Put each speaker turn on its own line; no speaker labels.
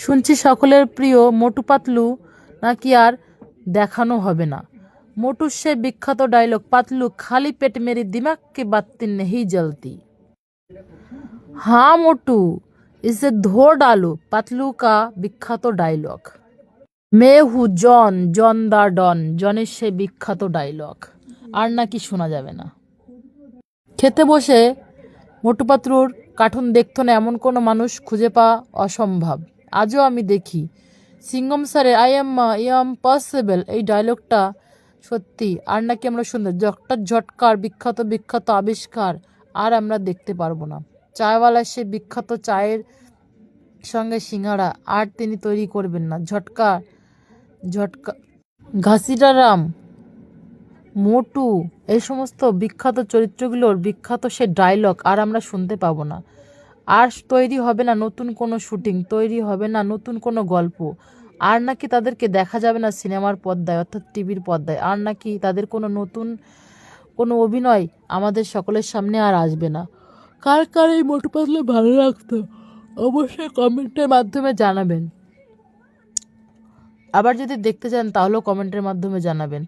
শুনছি সকলের প্রিয় মোটু পাতলু নাকি আর দেখানো হবে না। মোটুর সে বিখ্যাত ডায়লগ, পাতলু খালি পেট মেরি দিমাগ की बाती नहीं जलती। हाँ मोटू, इसे धो डालो, পাতলু का বিখ্যাত ডায়লগ। মে হু জন, জন দা ডন, জনের সে বিখ্যাত ডায়লগ আর নাকি শোনা যাবে না। খেতে বসে মোটু পাতলুর কার্টুন দেখতো না এমন কোনো মানুষ খুঁজে পাওয়া অসম্ভব। আজও আমি দেখি সিঙ্গম স্যারের আই এম পসিবল এই ডায়লগটা সত্যি আর নাকি আমরা শুনতে ডক্টর ঝটকার বিখ্যাত বিখ্যাত আবিষ্কার আর আমরা দেখতে পারবো না। চায়ওয়ালা সে বিখ্যাত চায়ের সঙ্গে সিঙ্গাড়া আর তিনি তৈরি করবেন না। ঝটকা ঝটকা ঘাসিরাম, মোটু, এই সমস্ত বিখ্যাত চরিত্রগুলোর বিখ্যাত সে ডায়লগ আর আমরা শুনতে পাবো না। আর তৈরি হবে না নতুন কোনো শুটিং, তৈরি হবে না নতুন কোনো গল্প, আর নাকি তাদেরকে দেখা যাবে না সিনেমার পর্দায় অর্থাৎ টিভির পর্দায়, আর নাকি তাদের কোনো নতুন কোনো অভিনয় আমাদের সকলের সামনে আর আসবে না। কার কার এই মোটু পাতলু ভালো লাগতো অবশ্যই কমেন্টের মাধ্যমে জানাবেন। আবার যদি দেখতে চান তাহলেও কমেন্টের মাধ্যমে জানাবেন।